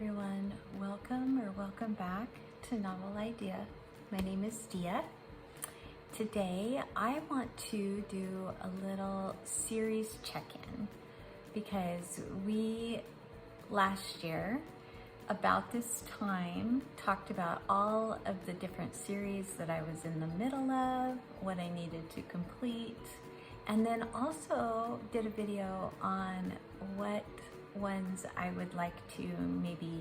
everyone, welcome back to Novel Idea. My name is Dia. Today I want to do a little series check-in because we last year about this time talked about all of the different series that I was in the middle of, what I needed to complete, and then also did a video on what ones I would like to maybe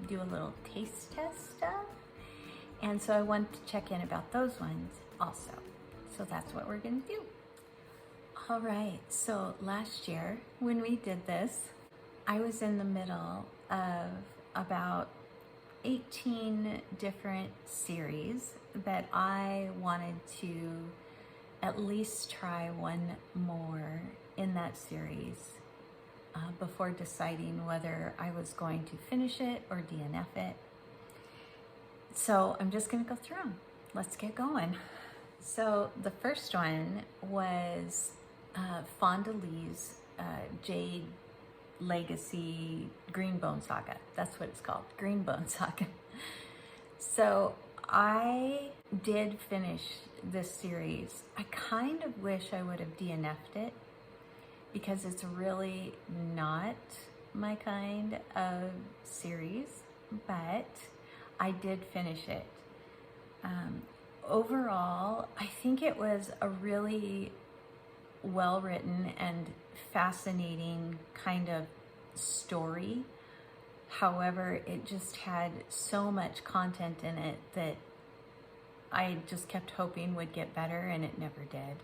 do a little taste test of. And so I wanted to check in about those ones also. So that's what we're gonna do. All right, so last year when we did this, I was in the middle of about 18 different series that I wanted to at least try one more in that series before deciding whether I was going to finish it or DNF it. So I'm just gonna go through them. Let's get going. So the first one was Fonda Lee's Jade Legacy Greenbone Saga. That's what it's called, Greenbone Saga. So I did finish this series. I kind of wish I would have DNF'd it because it's really not my kind of series, but I did finish it. Overall, I think it was a really well-written and fascinating kind of story. However, it just had so much content in it that I just kept hoping would get better, and it never did.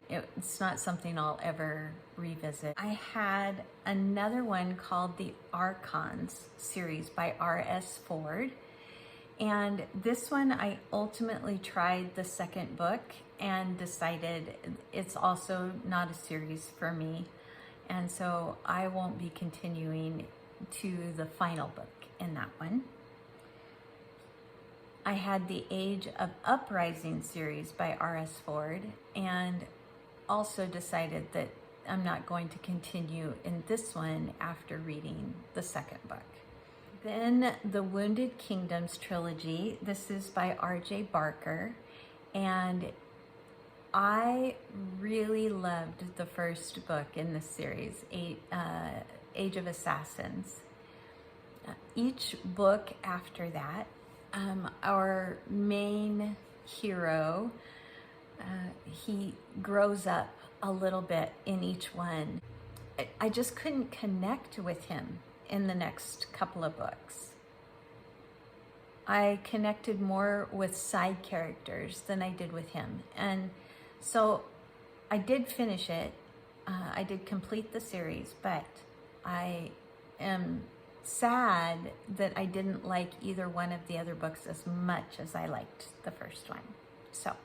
It's not something I'll ever revisit. I had another one called the Archons series by R.S. Ford. And this one, I ultimately tried the second book and decided it's also not a series for me. And so I won't be continuing to the final book in that one. I had the Age of Uprising series by R.S. Ford and also decided that I'm not going to continue in this one after reading the second book. Then the Wounded Kingdoms trilogy. This is by R.J. Barker, and I really loved the first book in this series, Age of Assassins. Each book after that, our main hero, he grows up a little bit in each one. I just couldn't connect with him in the next couple of books. I connected more with side characters than I did with him. And so I did finish it. I did complete the series, but I am sad that I didn't like either one of the other books as much as I liked the first one. So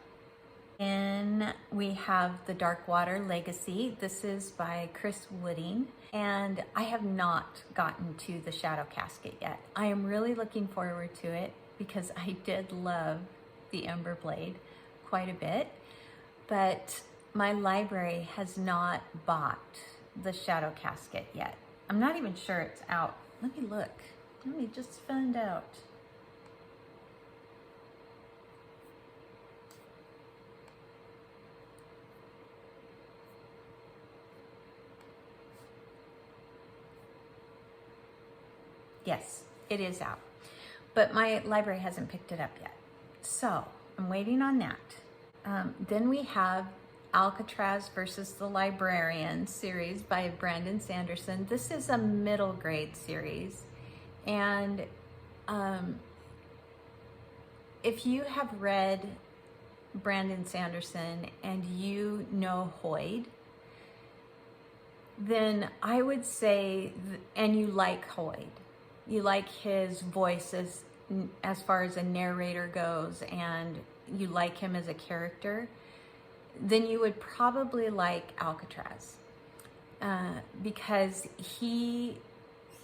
then we have the Darkwater Legacy. This is by Chris Wooding, and I have not gotten to the Shadow Casket yet. I am really looking forward to it because I did love the Ember Blade quite a bit, but my library has not bought the Shadow Casket yet. I'm not even sure it's out. Let me look. Let me just find out. Yes, it is out, but my library hasn't picked it up yet. So I'm waiting on that. Then we have Alcatraz versus the Librarians series by Brandon Sanderson. This is a middle grade series. And if you have read Brandon Sanderson and you know Hoyd, then I would say, and you like Hoyd, you like his voice as far as a narrator goes, and you like him as a character, then you would probably like Alcatraz because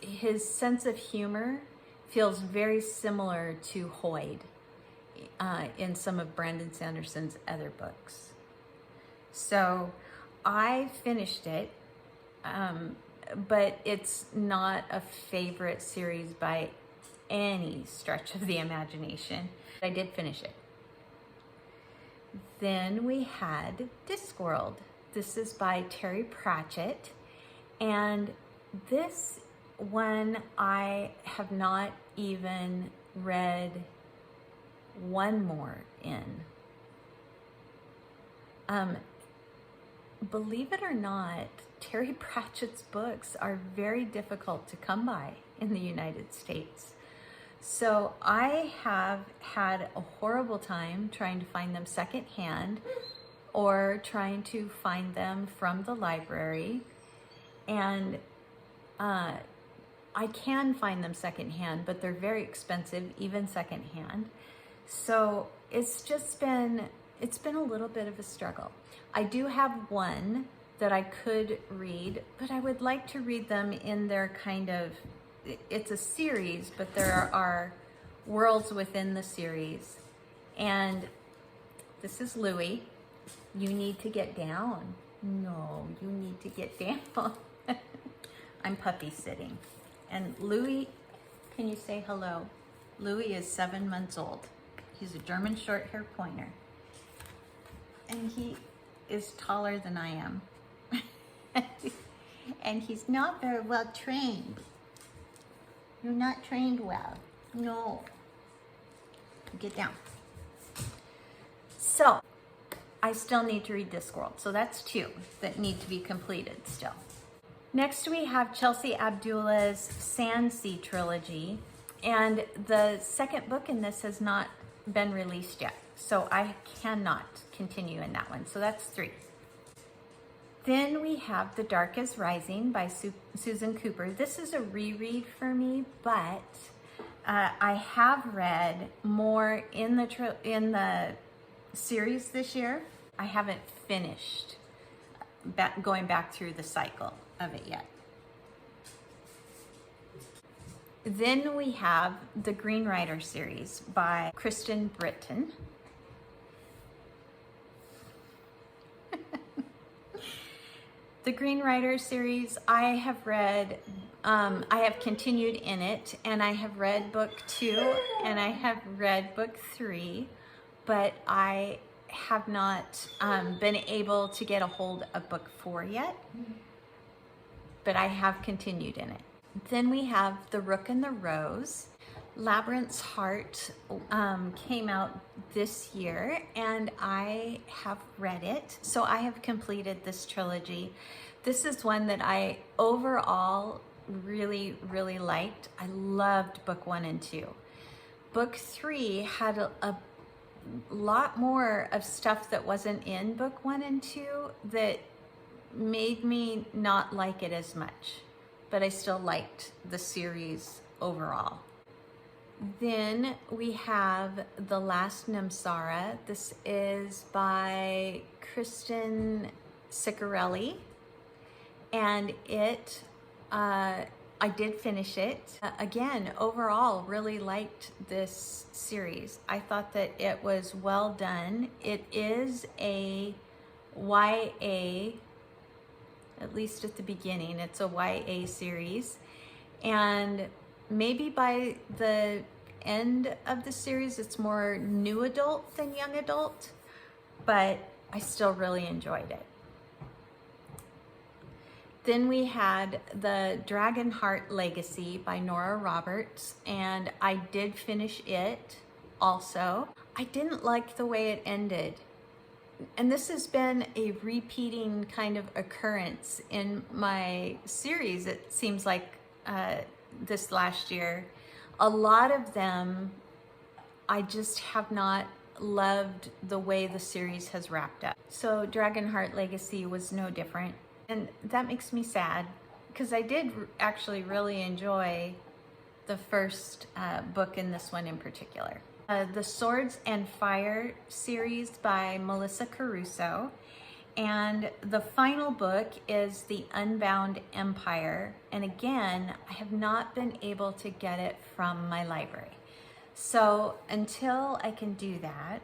his sense of humor feels very similar to Hoyd in some of Brandon Sanderson's other books. So I finished it but it's not a favorite series by any stretch of the imagination. I did finish it. Then we had Discworld. This is by Terry Pratchett, and this one I have not even read one more in. Believe it or not, Terry Pratchett's books are very difficult to come by in the United States. So I have had a horrible time trying to find them secondhand or trying to find them from the library. And I can find them secondhand, but they're very expensive, even secondhand. So it's been a little bit of a struggle. I do have one that I could read, but I would like to read them in their kind of, it's a series, but there are worlds within the series. And this is Louis. You need to get down. No, you need to get down. I'm puppy sitting. And Louis, can you say hello? Louis is 7 months old. He's a German short-haired pointer. And he is taller than I am. And he's not very well trained. You're not trained well. No. Get down. So, I still need to read Discworld. So that's 2 that need to be completed still. Next we have Chelsea Abdullah's Sadsea Trilogy. And the second book in this has not been released yet. So I cannot continue in that one. So that's 3. Then we have The Dark is Rising by Susan Cooper. This is a reread for me, but I have read more in the series this year. I haven't finished going back through the cycle of it yet. Then we have the Green Rider series by Kristen Britton. The Green Rider series, I have read, I have continued in it, and I have read book 2, and I have read book 3, but I have not been able to get a hold of book 4 yet, but I have continued in it. Then we have The Rook and the Rose. Labyrinth's Heart came out this year, and I have read it. So I have completed this trilogy. This is one that I overall really, really liked. I loved book 1 and 2. Book 3 had a lot more of stuff that wasn't in book 1 and 2 that made me not like it as much, but I still liked the series overall. Then we have The Last Namsara. This is by Kristen Ciccarelli, and I did finish it. Again, overall, really liked this series. I thought that it was well done. It is a YA, at least at the beginning, it's a YA series. And maybe by the end of the series, it's more new adult than young adult, but I still really enjoyed it. Then we had the Dragonheart Legacy by Nora Roberts, and I did finish it also. I didn't like the way it ended. And this has been a repeating kind of occurrence in my series, it seems like, this last year. A lot of them, I just have not loved the way the series has wrapped up. So Dragonheart Legacy was no different. And that makes me sad, because I did actually really enjoy the first book in this one in particular. The Swords and Fire series by Melissa Caruso. And the final book is The Unbound Empire. And again, I have not been able to get it from my library. So until I can do that,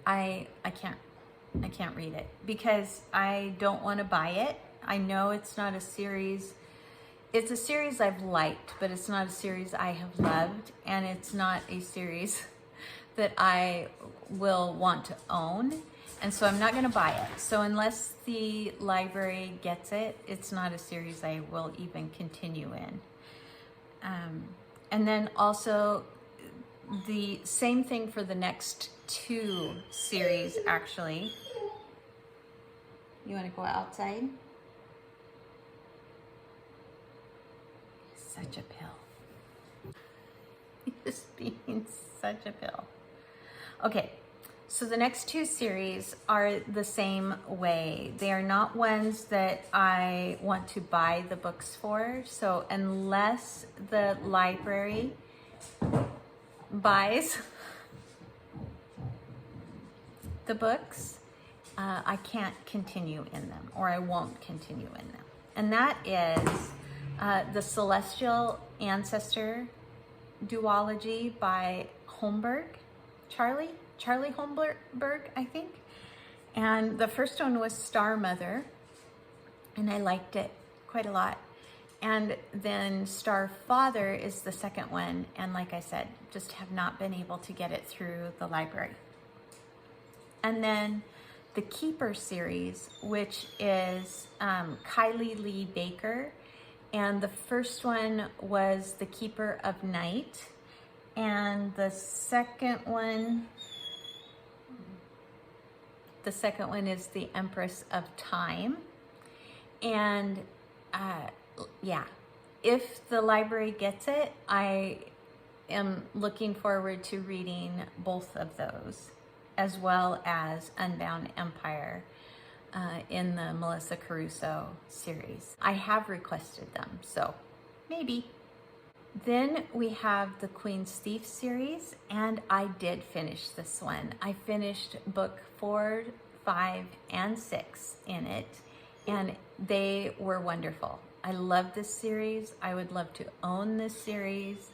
I can't read it, because I don't want to buy it I know it's not a series. It's a series I've liked, but it's not a series I have loved, and it's not a series that I will want to own. And so I'm not going to buy it. So unless the library gets it, it's not a series I will even continue in. And then also the same thing for the next 2 series, actually. You want to go outside? Such a pill. Just being such a pill. Okay, so the next 2 series are the same way. They are not ones that I want to buy the books for. So unless the library buys the books, I can't continue in them, or I won't continue in them. And that is the Celestial Ancestor duology by Holmberg, Charlie Holmberg, I think. And the first one was Star Mother, and I liked it quite a lot. And then Star Father is the second one, and like I said, just have not been able to get it through the library. And then the Keeper series, which is Kylie Lee Baker, and the first one was The Keeper of Night, and the second one is The Empress of Time. And yeah, if the library gets it, I am looking forward to reading both of those, as well as Unbound Empire in the Melissa Caruso series. I have requested them, so maybe. Then we have the Queen's Thief series, and I did finish this one. I finished book 4, 5, and 6 in it, and they were wonderful. I love this series. I would love to own this series.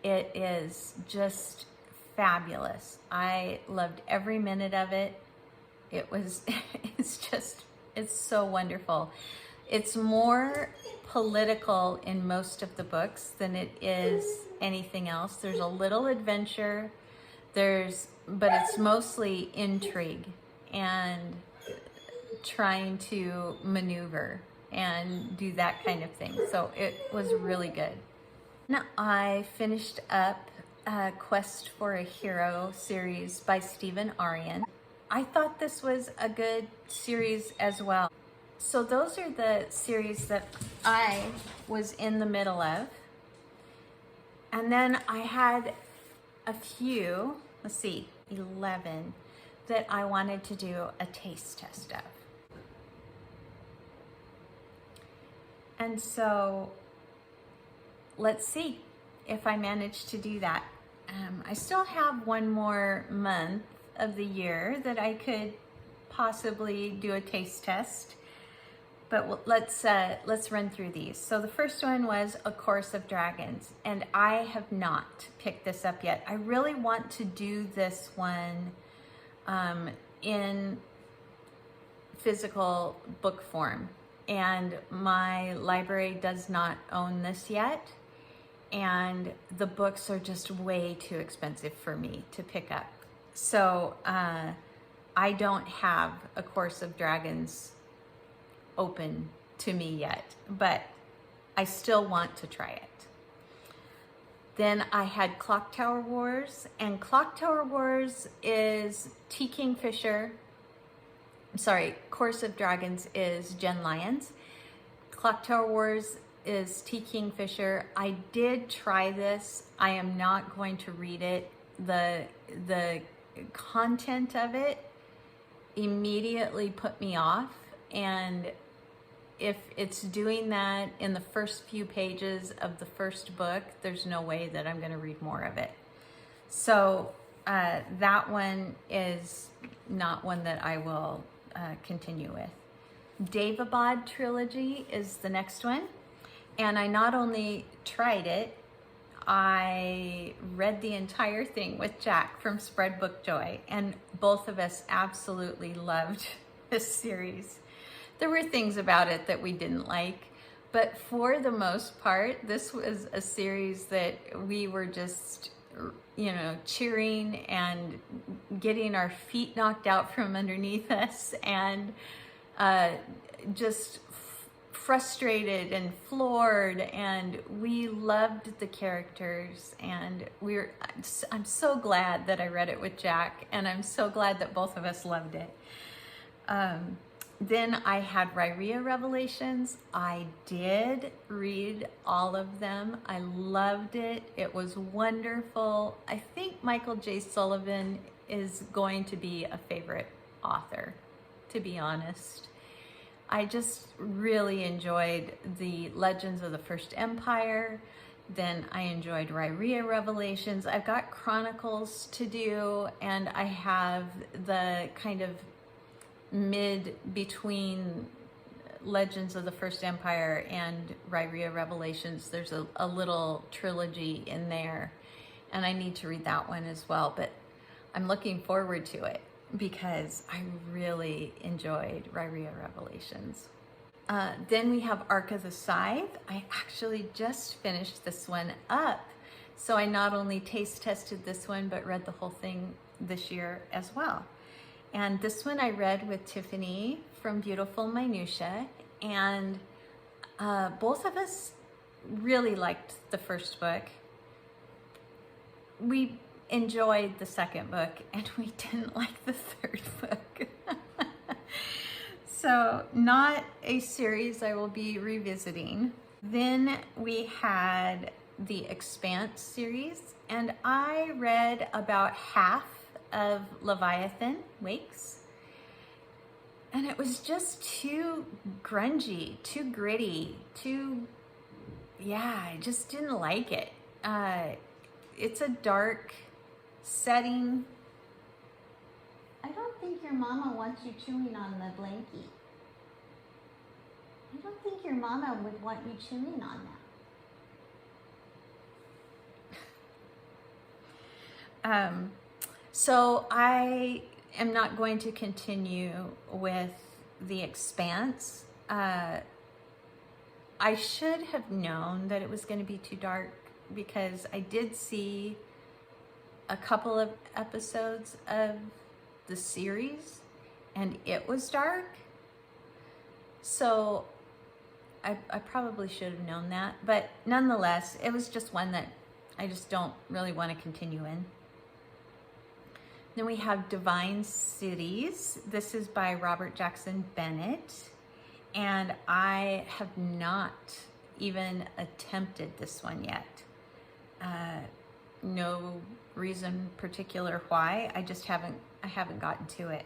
It is just fabulous. I loved every minute of it. It's so wonderful. It's more political in most of the books than it is anything else. There's a little adventure, but it's mostly intrigue and trying to maneuver and do that kind of thing. So it was really good. Now I finished up Quest for a Hero series by Stephen Aryan. I thought this was a good series as well. So those are the series that I was in the middle of. And then I had a few, 11, that I wanted to do a taste test of. And so let's see if I manage to do that. I still have one more month of the year that I could possibly do a taste test, but let's run through these. So the first one was A Course of Dragons, and I have not picked this up yet. I really want to do this one in physical book form, and my library does not own this yet, and the books are just way too expensive for me to pick up. So I don't have A Course of Dragons open to me yet, but I still want to try it. Then I had Clock Tower Wars, and Clock Tower Wars is T. Kingfisher. Course of Dragons is Jen Lyons. Clock Tower Wars is T. Kingfisher. I did try this. I am not going to read it. The content of it immediately put me off, and if it's doing that in the first few pages of the first book, there's no way that I'm going to read more of it. So that one is not one that I will continue with. Davabad Trilogy is the next one, and I not only tried it, I read the entire thing with Jack from Spread Book Joy, and both of us absolutely loved this series. there were things about it that we didn't like, but for the most part, this was a series that we were just, you know, cheering and getting our feet knocked out from underneath us, and just frustrated and floored, and we loved the characters, and I'm so glad that I read it with Jack, and I'm so glad that both of us loved it. Then I had Rhyria Revelations. I did read all of them. I loved it. It was wonderful. I think Michael J. Sullivan is going to be a favorite author, to be honest. I just really enjoyed the Legends of the First Empire. Then I enjoyed Rhyria Revelations. I've got Chronicles to do, and I have the kind of mid between Legends of the First Empire and Rhyria Revelations. There's a little trilogy in there, and I need to read that one as well, but I'm looking forward to it because I really enjoyed Rhyria Revelations. Then we have Ark of the Scythe. I actually just finished this one up, so I not only taste tested this one but read the whole thing this year as well. And this one I read with Tiffany from Beautiful Minutia, and both of us really liked the first book. We enjoyed the second book, and we didn't like the third book. So not a series I will be revisiting. Then we had the Expanse series, and I read about half of Leviathan Wakes, and it was just too grungy, too gritty, I just didn't like it. It's a dark setting. I don't think your mama wants you chewing on the blankie. I don't think your mama would want you chewing on that. So I am not going to continue with The Expanse. I should have known that it was going to be too dark because I did see a couple of episodes of the series and it was dark. So I probably should have known that. But nonetheless, it was just one that I just don't really want to continue in. Then we have Divine Cities. This is by Robert Jackson Bennett. And I have not even attempted this one yet. No reason particular why. I haven't gotten to it.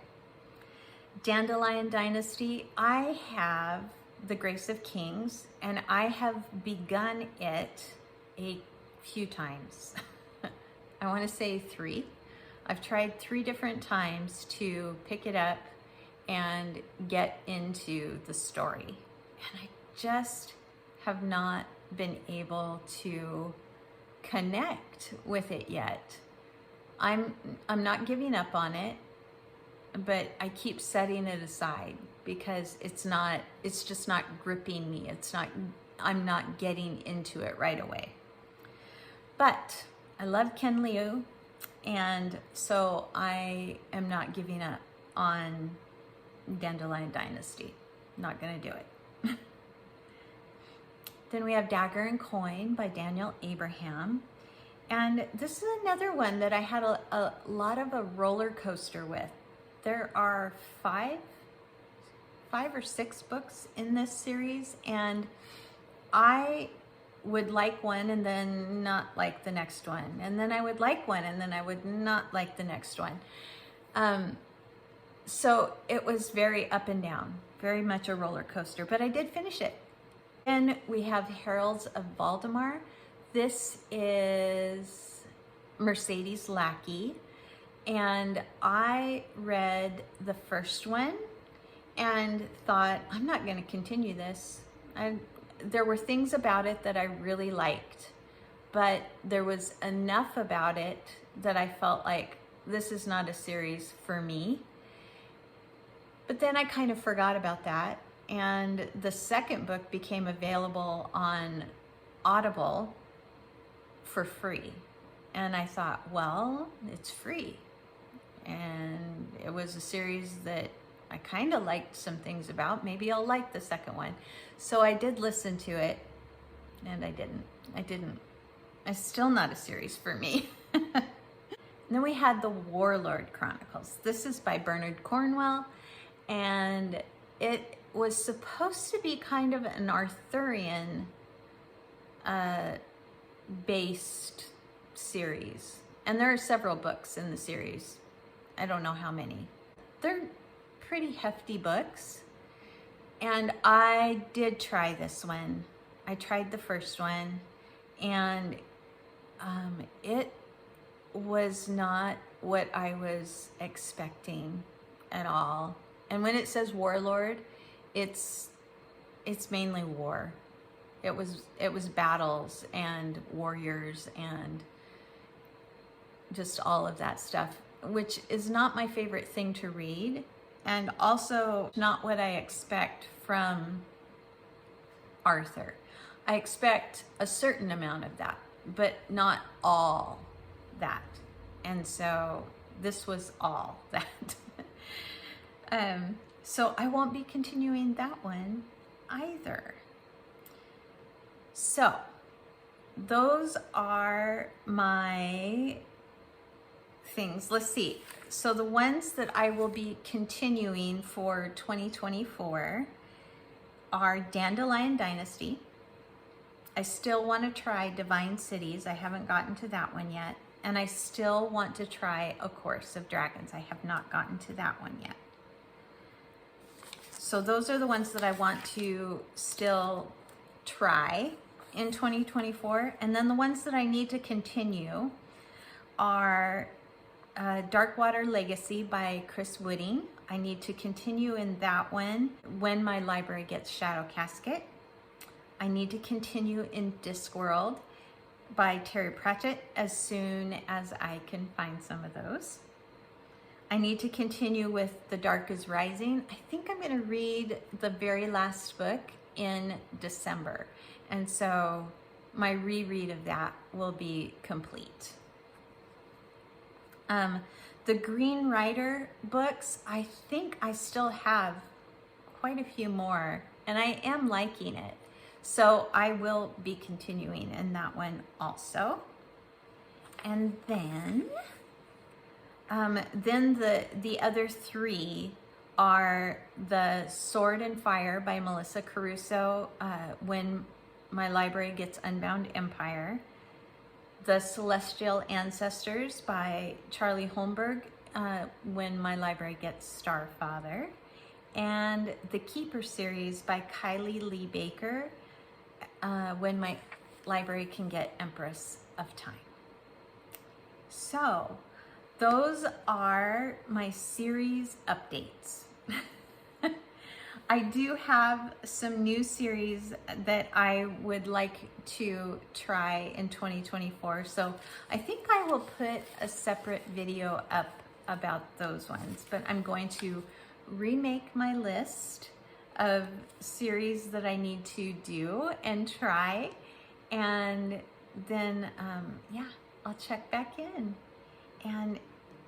Dandelion Dynasty. I have The Grace of Kings, and I have begun it a few times. I want to say 3. I've tried 3 different times to pick it up and get into the story. And I just have not been able to connect with it yet. I'm not giving up on it, but I keep setting it aside because it's just not gripping me. I'm not getting into it right away. But I love Ken Liu, and so I am not giving up on Dandelion Dynasty. Not gonna do it. Then we have Dagger and Coin by Daniel Abraham. And this is another one that I had a lot of a roller coaster with. There are 5 or 6 books in this series, and I would like one and then not like the next one. And then I would like one and then I would not like the next one. So it was very up and down, very much a roller coaster, but I did finish it. Then we have Heralds of Valdemar. This is Mercedes Lackey, and I read the first one and thought, I'm not going to continue this. There were things about it that I really liked, but there was enough about it that I felt like this is not a series for me. But then I kind of forgot about that, and the second book became available on Audible for free. And I thought, well, it's free. And it was a series that I kind of liked some things about. Maybe I'll like the second one. So I did listen to it, and I didn't. It's still not a series for me. Then we had the Warlord Chronicles. This is by Bernard Cornwell, and it was supposed to be kind of an Arthurian based series. And there are several books in the series. I don't know how many. They're pretty hefty books. And I did try this one. I tried the first one, and it was not what I was expecting at all. And when it says warlord, it's mainly war. It was battles and warriors and just all of that stuff, which is not my favorite thing to read, and also not what I expect from Arthur. I expect a certain amount of that, but not all that. And so this was all that. So I won't be continuing that one either. So those are my things. Let's see. So the ones that I will be continuing for 2024 are Dandelion Dynasty. I still want to try Divine Cities. I haven't gotten to that one yet. And I still want to try A Course of Dragons. I have not gotten to that one yet. So those are the ones that I want to still try in 2024. And then the ones that I need to continue are Darkwater Legacy by Chris Wooding. I need to continue in that one when my library gets Shadow Casket. I need to continue in Discworld by Terry Pratchett as soon as I can find some of those. I need to continue with The Dark is Rising. I think I'm going to read the very last book in December. And so my reread of that will be complete. The Green Rider books, I think I still have quite a few more, and I am liking it. So I will be continuing in that one also. And then the other three are The Sword and Fire by Melissa Caruso, when my library gets Unbound Empire. The Celestial Ancestors by Charlie Holmberg, when my library gets Starfather. And the Keeper series by Kylie Lee Baker, when my library can get Empress of Time. So those are my series updates. I do have some new series that I would like to try in 2024. So I think I will put a separate video up about those ones, but I'm going to remake my list of series that I need to do and try. And then, yeah, I'll check back in. And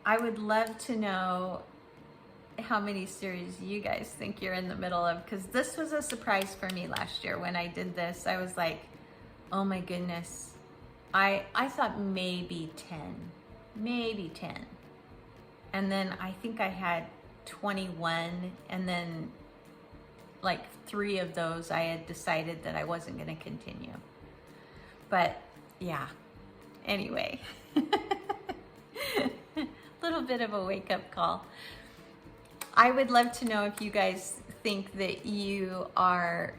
I would love to know how many series you guys think you're in the middle of, because this was a surprise for me last year when I did this. I was like, oh my goodness. I thought maybe 10. And then I think I had 21, and then like 3 of those I had decided that I wasn't going to continue. But yeah, anyway, little bit of a wake-up call. I would love to know if you guys think that you are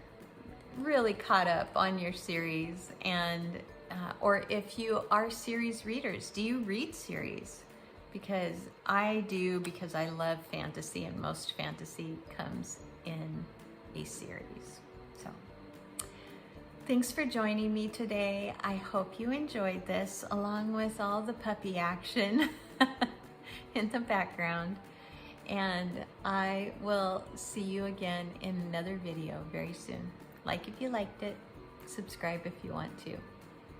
really caught up on your series, and or if you are series readers. Do you read series? Because I do, because I love fantasy, and most fantasy comes in a series. So thanks for joining me today. I hope you enjoyed this, along with all the puppy action in the background. And I will see you again in another video very soon. Like if you liked it, subscribe if you want to.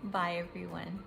Bye everyone.